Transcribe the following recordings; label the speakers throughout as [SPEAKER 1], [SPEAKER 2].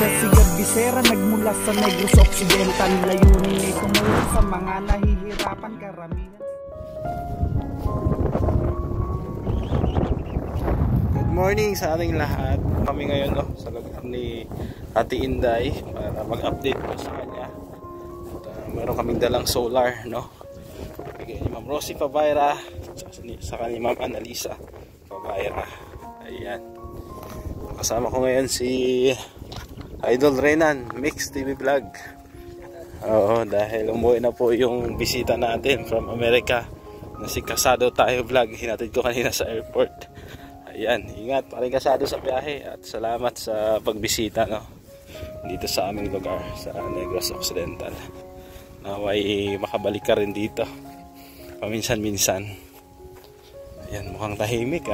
[SPEAKER 1] siya si Bisera, nagmula sa Negros Occidental. Layunin ay tumulong sa mga nahihirapan karamihan.
[SPEAKER 2] Good morning sa ating lahat. Kami ngayon sa lugar ni Ate Inday para mag-update ko sa kanya. At meron kaming dalang solar, bigay ni Ma'am Rosie Pabira sa kanya Ma'am Annalisa Pabira. Ayan. Kasama ko ngayon si Idol Renan, Mix TV Vlog. Oo, dahil umuwi na po yung bisita natin from America na si Casado Tayo Vlog. Hinatid ko kanina sa airport. Ayan, ingat pa rin Casado sa biyahe at salamat sa pagbisita dito sa aming lugar sa Negros Occidental. Naway makabalik ka rin dito paminsan-minsan. Ayan, mukhang tahimik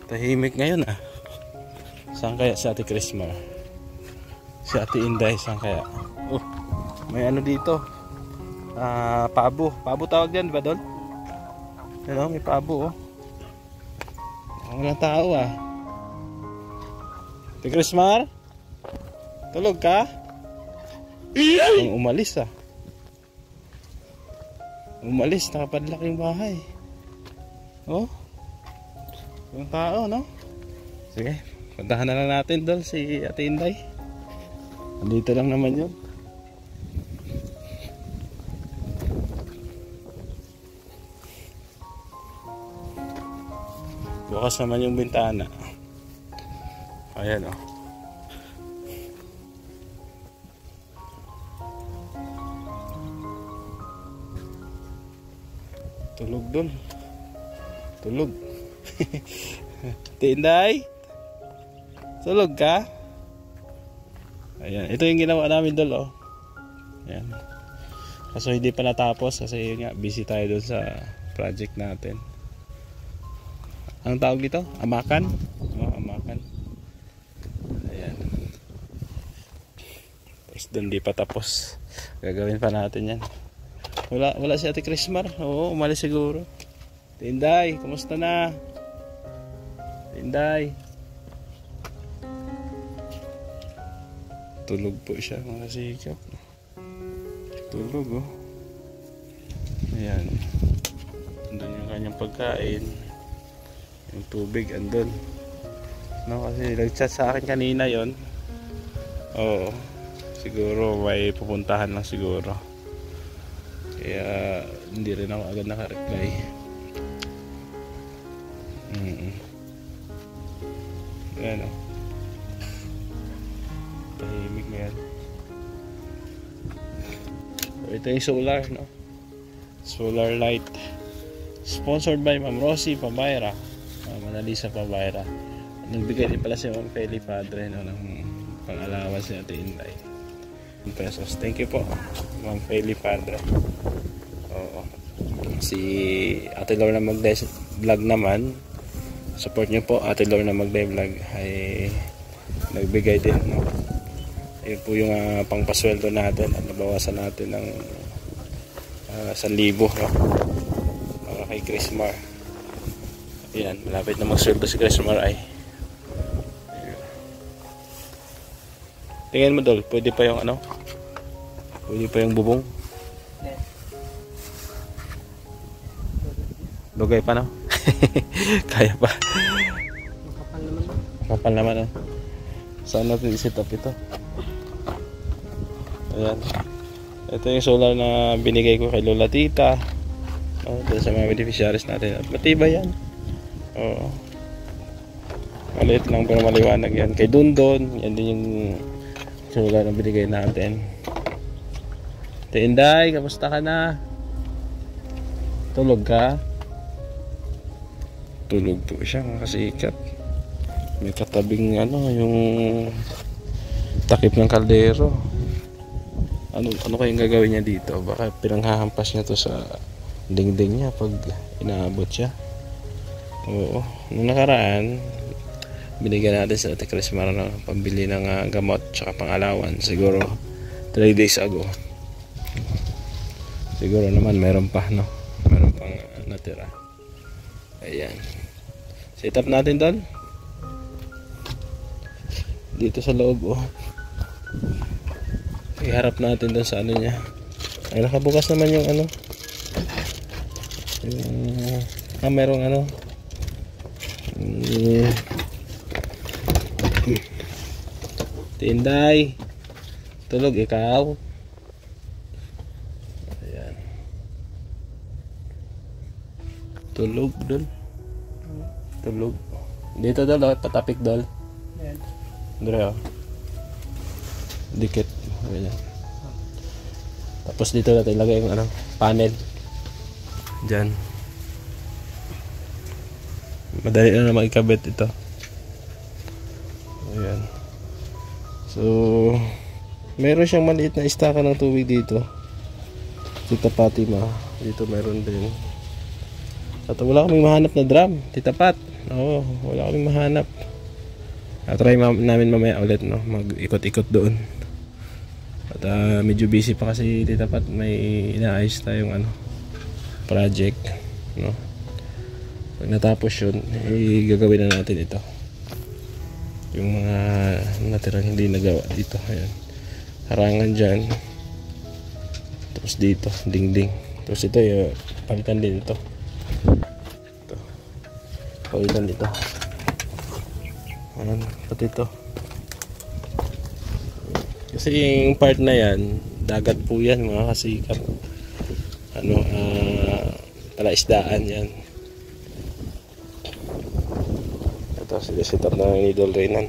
[SPEAKER 2] tahimik ngayon Saan kaya si Ate Chrismar? Si Ate Inday, saan kaya? May ano dito pabo tawag yan, ba doon? May pabo walang tao Ate Chrismar? Tulog ka? Ang umalis umalis, nakapadlock yung bahay. Yung tao, sige, puntahan na lang natin doon si Ate Inday. Andito lang naman yun. Bukas naman yung bintana. Ayan tulog doon. Tulog. Ate Inday, tulog ka? Ayan, ito yung ginawa namin doon Ayan. Kaso hindi pa natapos kasi yun nga, busy tayo doon sa project natin. Anong tawag dito? Amakan? Amakan. Ayan. Tapos doon di pa tapos. Gagawin pa natin yan. Wala si Ate Chrismar. Oo, umalis siguro. Tinday, kumusta na? Tinday. Tulog po siya, mga sikap. Tulog Ayan. Andun yung kanyang pagkain. Yung tubig andun. Kasi nag-chat sa akin kanina yon. Oo. Siguro may pupuntahan lang siguro. Kaya hindi rin ako agad naka-reply. Ayan tahimik ngayon. Ito yung solar solar light sponsored by Ma'am Rosie Pabira, Ma'am Annalisa Pabira. Nagbigay din pala si Ma'am Feli Padre ng pang-alawas si Ate Inday, pesos. Thank you po Ma'am Feli Padre. Si Ate Lorna Magday Vlog naman, support nyo po. Ate Lorna Magday Vlog ay nagbigay din yun po yung pangpasweldo natin at nabawasan natin ng 1,000 para kay Chrismar. Ayan, malapit na magsweldo si Chrismar ay. Tingnan mo Dol, pwede pa yung pwede pa yung bubong. Lugay pa kaya pa. Kapal naman saan natin i-set up ito? Ayan. Ito yung solar na binigay ko kay Lola Tita. Ito sa mga beneficiaries natin. At matibay yan. Maliit lang pero maliwanag yan. Kay Dundon, yan din yung solar na binigay natin. Ate Inday, kamusta ka na? Tulog ka? Tulog po siya mga kasikat. May katabing yung takip ng kaldero. Ano kayong gagawin niya dito? Baka pinanghahampas niya to sa dingding niya pag inaabot siya. Oo. Nung nakaraan, binigyan natin sa Ate Chrismar ng pambili ng gamot tsaka pang-alawan. Siguro 3 days ago. Siguro naman meron pa meron pang natira. Ayan. Set up natin doon. Dito sa loob, oh. Iharap natin doon sa ano niya. Ay, nakabukas naman yung ano. Yung, merong ano. Tinday. Tulog ikaw. Ayan. Tulog dol. Tulog. Dito dol, oh, patapik dol.
[SPEAKER 1] Ayan.
[SPEAKER 2] Dre, oh. Dikit. Ayan. Tapos dito natin ilagay yung ano, panel. Diyan. Madali na naman ikabit ito. Ayan. So, meron siyang maliit na istaka ng tubig dito. Tita Fatima. Dito meron din. At wala kaming mahanap na drum. Tita Pat. Oo, wala kaming mahanap. Try namin mamaya ulit, no? Mag-ikot-ikot doon. At medyo busy pa kasi Tita Pat. May inaayos tayong ano, project, no? Pag natapos yun, gagawin na natin ito. Yung mga natirang hindi nagawa dito. Ayan. Harangan dyan. Tapos dito, dingding. Tapos ito, palitan din ito. Ito. Palitan dito. Ayan, pati ito. Kasi yung part na yan, dagat po yan, mga kasikap. Ano, palaisdaan yan. Ito, sineset up na ng Idol Reynan.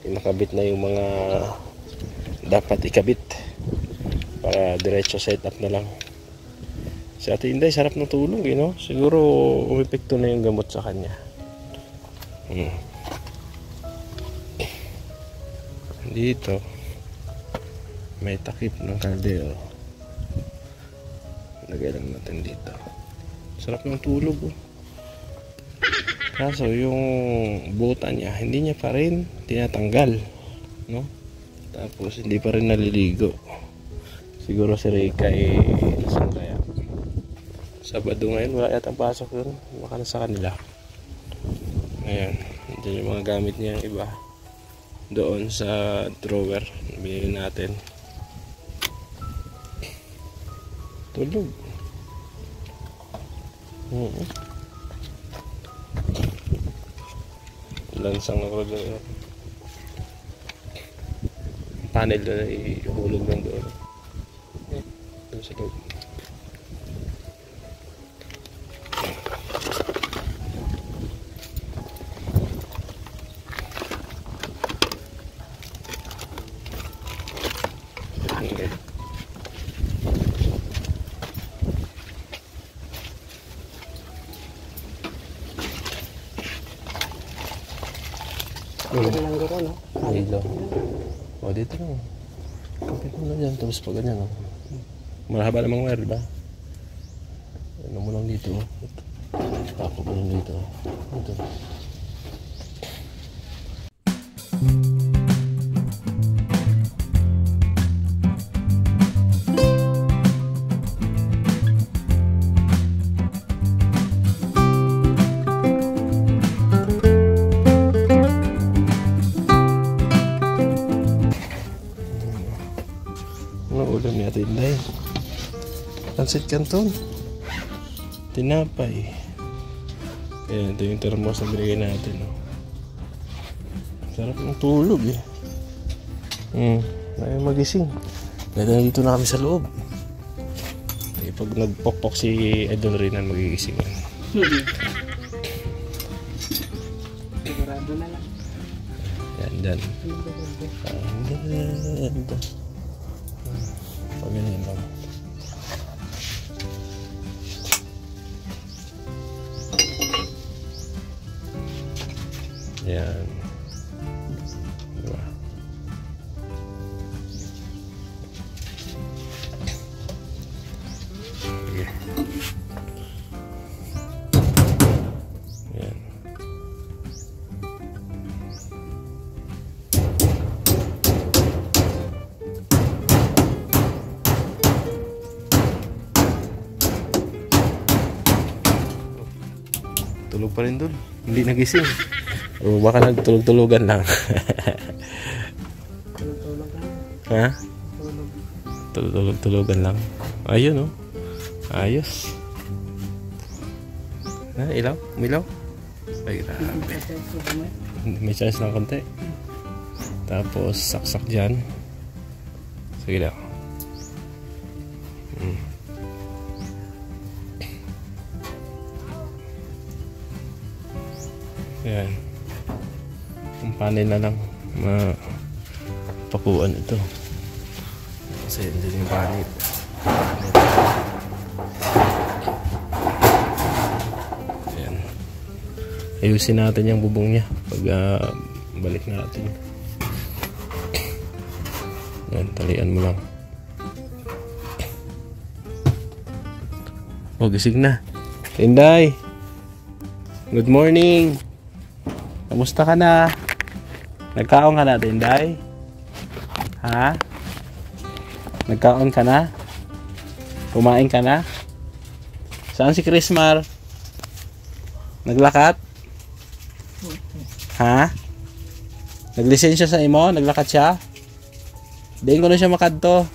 [SPEAKER 2] Nakabit na yung mga dapat ikabit para diretso set up na lang. Si Ate Inday sarap ng tulog, you know? Siguro umepekto na yung gamot sa kanya. Dito may takip ng kaldero. Lagay lang natin dito. Sarap ng tulog, oh. Kaso yung buta niya hindi niya pa rin tinatanggal, no? Tapos hindi pa rin naliligo. Siguro si Rika nasaan kaya? Sabado ngayon, wala yatang pasok yun. Baka nasa kanila. Ayan, dyan yung mga gamit niya yung iba. Doon sa drawer binili natin. Tulog. Lansang nakalagay. Panel doon ay ihulog lang doon. Doon sa loob.
[SPEAKER 1] Langgaro, no?
[SPEAKER 2] Dito. O, dito lang. Kapit mo na dyan. Tapos pa ganyan, no? Mahaba namang wire, diba? Ano mo lang dito. Tako mo lang dito. Ito. Ulam ni Ate Inday. Pansit Canton. Tinapay. Ayan, ito yung thermos na binigay natin, no? Sarap ng tulog, eh. Ay magising. Dahil dito na kami sa loob. Pag nagpokpok si Idol Reynan, magigising yan.
[SPEAKER 1] Sigurado na lang.
[SPEAKER 2] Yan, dyan. Ganda. Pag ganyan lang. Yan. Diba? Sige. Yan. Tulog pa rin doon. Hindi nagising. O baka nagtulog-tulugan lang. Ha? Tulog-tulogan lang. Ayun, oh. Ayos. Ha, ilaw? Umilaw? Ay, grabe. May chance ng konti. Tapos, saksak dyan. Sige lang. Ayan. Kumpanin na lang. Pakuan ito. Kasi hindi yung panit. Ayan. Ayusin natin yung bubong niya pag balik natin. Ayan, talian mo lang. O, gising na. Tinday! Good morning! Kamusta ka na? Nagkaon ka na, Tinday? Ha? Nagkaon ka na? Kumain ka na? Saan si Chrismar? Naglakat? Ha? Naglisensya sa imo? Naglakat siya? Diin ko na siya makadto.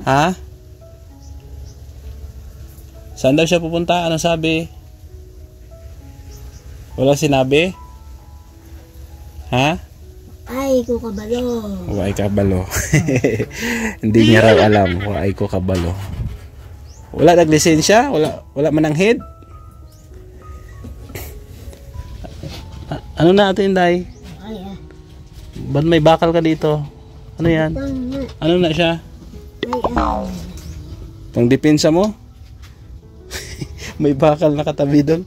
[SPEAKER 2] Ha? Saan daw siya pupunta? Anong sabi? Wala sinabi? Ha?
[SPEAKER 3] Ay, ko kabalo.
[SPEAKER 2] Ay kabalo. Hindi niya raw alam. Ay ko kabalo. Wala naglisensya? Wala man ang head? Ano na atin, Day?
[SPEAKER 3] Ay,
[SPEAKER 2] Ba't may bakal ka dito? Ano yan? Ano na siya? Pang depensa mo? May bakal na katabi doon.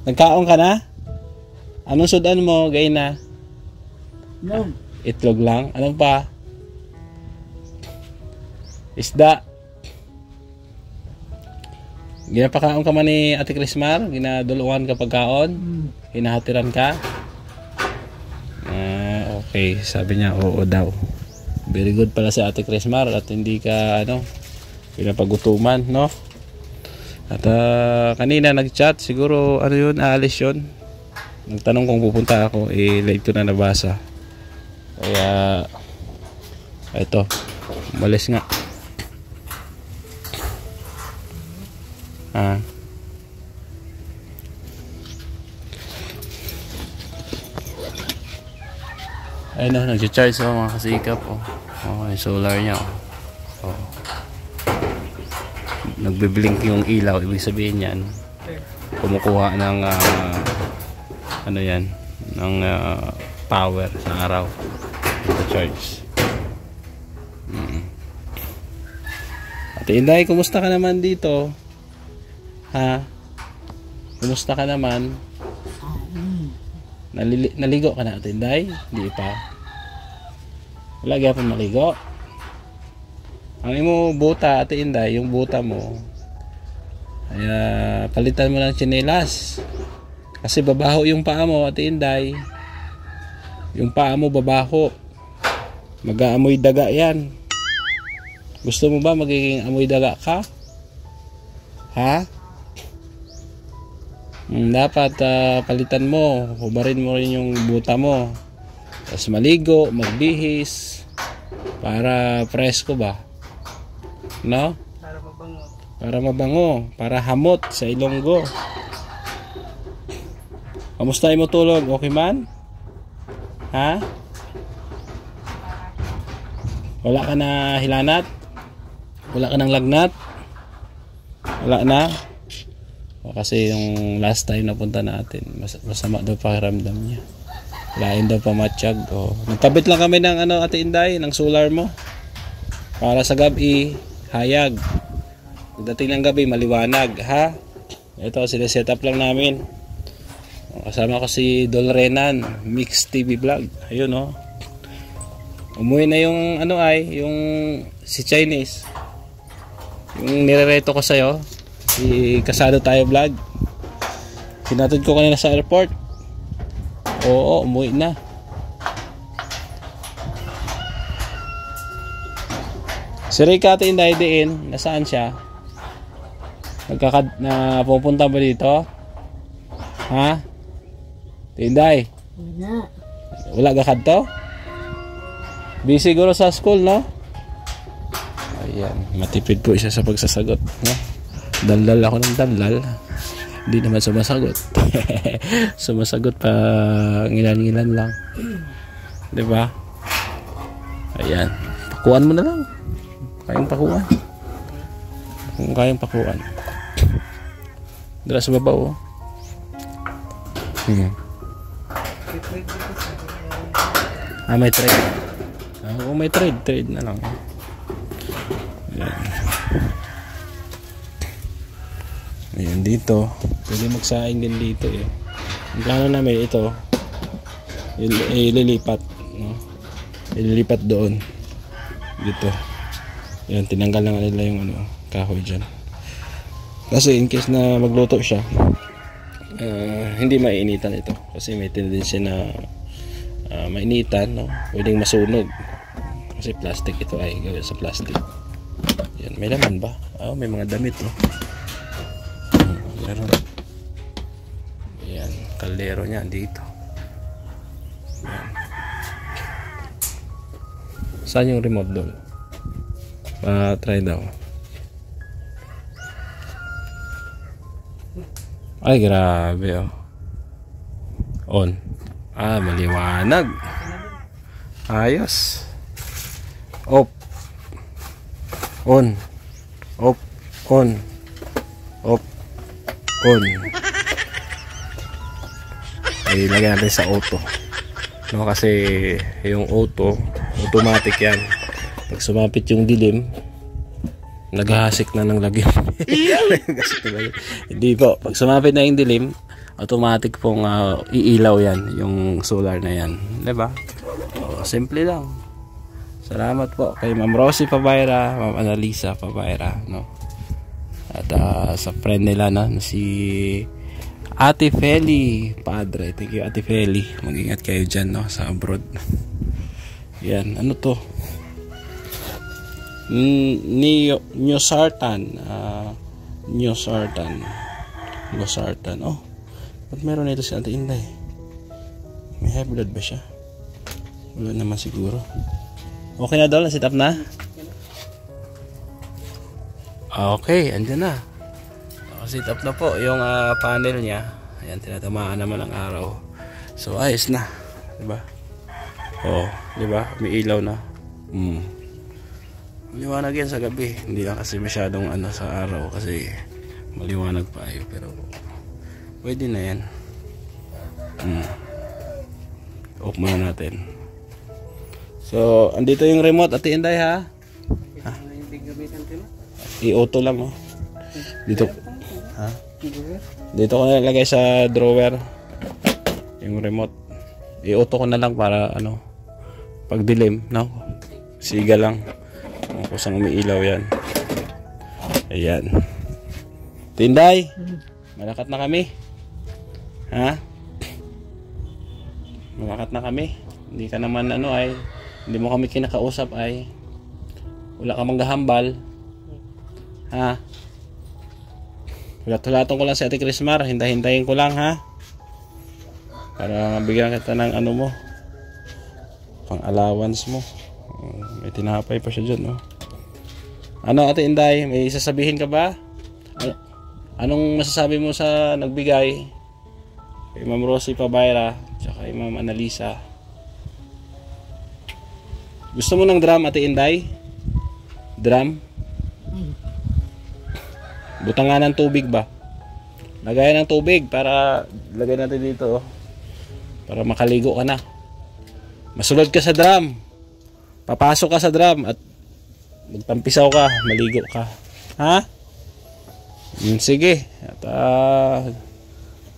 [SPEAKER 2] Nagkaon ka na? Anong sudan mo, Gayna?
[SPEAKER 3] No.
[SPEAKER 2] Itlog lang? Anong pa? Isda. Ginapakaon ka man ni Ate Chrismar? Ginaduluan ka pagkaon? Hinahatiran ka? Okay. Sabi niya, oo daw. Very good pala si Ate Chrismar at hindi ka, pinapagutuman, no? At kanina nag-chat, siguro, yun, aalis yun. Nagtanong kung pupunta ako, late ko na nabasa. Kaya, ito, umalis nga. Ayun na, nag-charge mga kasikap. Yung solar niya. Nagbiblink yung ilaw. Ibig sabihin yan, kumukuha ng ng power sa araw. Nag-charge. Ate Inday, kumusta ka naman dito? Ha? Kumusta ka naman? Naligo ka na, Ate Inday? Hindi pa. Wala gyapon maligo. Ang imo buta, Ate Inday, yung buta mo, kaya palitan mo ng tsinelas. Kasi babaho yung paa mo, Ate Inday. Yung paa mo babaho. Mag-aamoy daga yan. Gusto mo ba magiging amoy daga ka? Ha? Dapat palitan mo, hubarin mo rin yung buta mo. Tapos maligo, magbihis para presko ba? No? Para mabango, para hamot sa Ilonggo. Kamusta mo tulog? Okay man? Ha? Wala ka na hilanat? Wala ka ng lagnat? Wala na? Kasi yung last time na punta natin, masama daw pakiramdam niya. Lain daw pamatsyag. Nagkabit lang kami ng Ate Inday, ng solar mo. Para sa gabi, hayag. Pagdating ng gabi, maliwanag. Ha? Ito, sila-set up lang namin. Kasama ko si Dolrenan, Mix TV Vlog. Ayun, umuwi na yung yung si Chinese. Yung nirereto ko sa'yo. Si Kasado Tayo Vlog. Sinatod ko kanina sa airport. Oo, umuwi na. Si Rica, Ate Inday, diin, nasaan siya? Pupunta ba dito? Ha? Ate Inday?
[SPEAKER 3] Wala.
[SPEAKER 2] Wala ka kadto? Busy siguro sa school, no? Ayan, matipid po siya sa pagsasagot, no? Dalal ako ng dalal. Hindi naman sumasagot. Sumasagot pa ngilan-ngilan lang. 'Di ba? Ayan. Pakuan mo na lang. Kayang pakuan. Kung kayang pakuan. Dala sa baba, oh. May trade. Kung may trade na lang. Ayan. Ayan, dito. Pwede magsaing din dito, eh. Ang plano namin ito, ililipat, no? Ililipat doon. Dito. Ayan, tinanggal na nila yung kahoy dyan. Kasi in case na magluto siya, hindi maiinitan ito. Kasi may tendency na mainitan, no? Pwedeng masunog. Kasi plastic ito ay gawin sa plastic. Ayan, may laman ba? May mga damit, no? Meron. Ayan, kaldero niya dito. Ayan. Saan yung remote doon? Try daw. Ay, grabe, oh. On. Maliwanag. Ayos. Off. On. Off. On. Off. On. Ay, lagyan natin sa auto, no? Kasi yung auto automatic yan. Pag sumapit yung dilim, naghahasik na ng lagyan. Hindi po, pag sumapit na yung dilim, automatic pong iilaw yan, yung solar na yan, diba? Simple lang. Salamat po kay Ma'am Rosie Pabayra, Ma'am Annalisa Pabayra, no? At sa friend nila, no, si Ate Feli Padre. Thank you, Ate Feli. Mag-ingat kayo dyan, no, sa abroad. Yan, ano to? Nyosartan. Nyosartan. Oh, ba't meron nito si Ate Inday? May high blood ba siya? Wala naman siguro. Okay na daw, sit up na? Okay, andyan na. Sit up na po yung panel niya. Ayan, tinatamaan naman ang araw. So, ayos na. Diba? Diba? May ilaw na. Maliwanag yan sa gabi. Hindi lang kasi masyadong sa araw. Kasi maliwanag pa ay. Pero, pwede na yan. Off muna natin. So, andito yung remote, Ate Inday, ha? I-auto lang, oh. Dito. Ha? Dito ko nalagay sa drawer yung remote. I-auto ko na lang para pag dilim, no? Siga lang. Kung saan umiilaw yan. Ayan. Tinday, malakat na kami. Ha? Malakat na kami. Hindi ka naman hindi mo kami kinakausap ay. Wala ka manggahambal. Ha? Hulat-hulatong ko lang si Ate Crismar. Hintayin ko lang, ha? Para mabigyan kita ng mo. Pang allowance mo. May tinapay pa siya dyan, no? Ano, Ate Inday? May sasabihin ka ba? Anong masasabi mo sa nagbigay? Kay Ma'am Rosie Pabayra tsaka kay Ma'am Annalisa. Gusto mo ng drum, Ate Inday? Drum? Butangan ng tubig ba? Lagayan ng tubig para lagay natin dito, para makaligo ka na. Masulod ka sa drum. Papasok ka sa drum at magtampisaw ka, maligo ka. Ha? Sige. At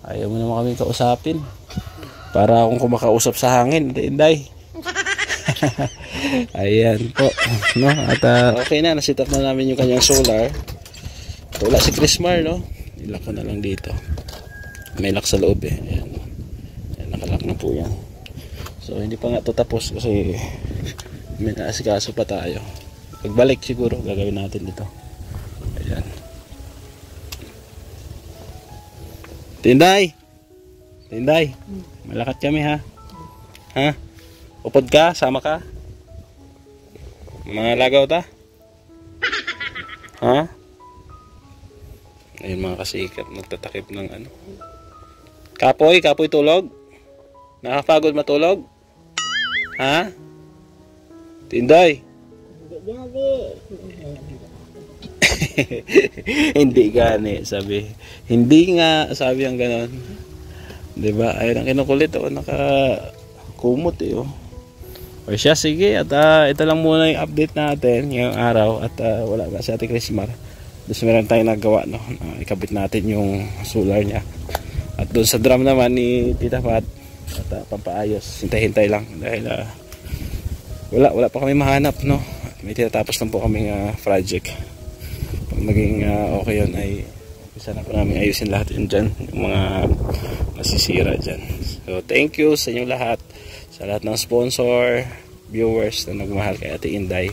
[SPEAKER 2] ayaw mo naman kami kausapin. Para akong kumakausap sa hangin, Inday. Ayan po, no? At okay na, nasit up na namin yung kanyang solar. Wala si Crismar, no? Ilak ko na lang dito. May lock sa loob, eh. Ayan. Ayan, nakalock na po yan. So hindi pa nga ito tapos kasi may naasikaso pa tayo. Pagbalik siguro gagawin natin dito. Ayan. Tinday, malakat kami, ha? Ha? Upod ka? Sama ka? Mga lagaw ta? Ha? Ayun mga kasikat, magtatakip ng ano. Kapoy tulog? Nakapagod matulog? Ha? Tinday? Hindi gani, sabi. Hindi nga, sabi ang ganon. Diba? Ayun ang kinukulit, oh, nakakumot eh, oh. O siya, sige, at ito lang muna yung update natin ngayong araw, at wala ba si Ate Chrismar. Tapos meron tayong nagawa, no? Ikabit natin yung solar niya. At doon sa drum naman ni Tita Pat, at pampaayos, hintay-hintay lang dahil wala pa kami mahanap, no? At may tinatapos lang po kaming project. Pag maging okay yun ay isa na po namin ayusin lahat yun dyan, yung mga masisira dyan. So thank you sa inyo lahat, sa lahat ng sponsor, viewers na nagmahal kay Ate Inday,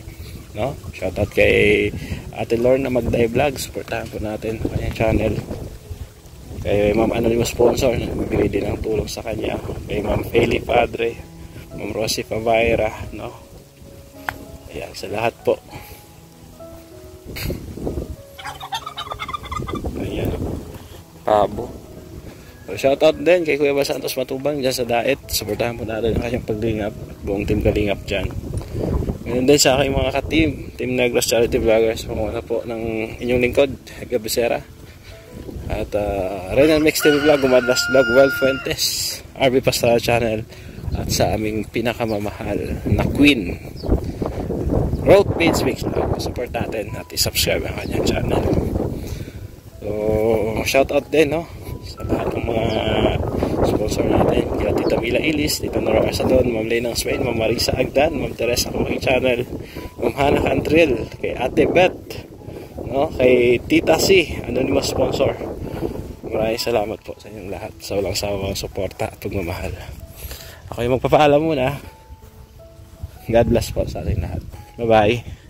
[SPEAKER 2] no? Shoutout kay Ate Lorna Magday Vlog, supportahan po natin ang kanyang channel. Kay Ma'am Anonymous sponsor, nagbibigay din ng tulong sa kanya. Kay Ma'am Feli Padre, Ma'am Rosie Pavaira, no? Ayan, sa lahat po. Ayan, pabo. So, shoutout din kay Kuya Bas Santos Matubang dyan sa Daet. Supportahan po natin ang kanyang paglingap, buong team Kalingap dyan. Ngayon din sa aking mga ka-team, Team Negros Charity Vloggers, mga po ng inyong lingkod, Gabisera. At Renan Mix TV Vlog, Gumadlas Vlog, Wild Fuentes, RB Pastoral Channel, at sa aming pinakamamahal na Queen, Road Page Mix Vlog. Support natin at i-subscribe ang kanyang channel. So, shoutout din, no? Sa lahat ng mga sponsor natin. Kaya Tita Mila Ilis, Tita Nora Arsadon, Ma'am Lenang Swain, Ma'am Marisa Agdan, Ma'am Teresa Kumaking Channel, Ma'am Hannah Cantril, kay Ate Beth, no? Kay Tita C, anonymous sponsor. Maraming salamat po sa inyong lahat sa walang sawang suporta at pagmamahal. Ako yung magpapaalam muna. God bless po sa ating lahat. Bye bye.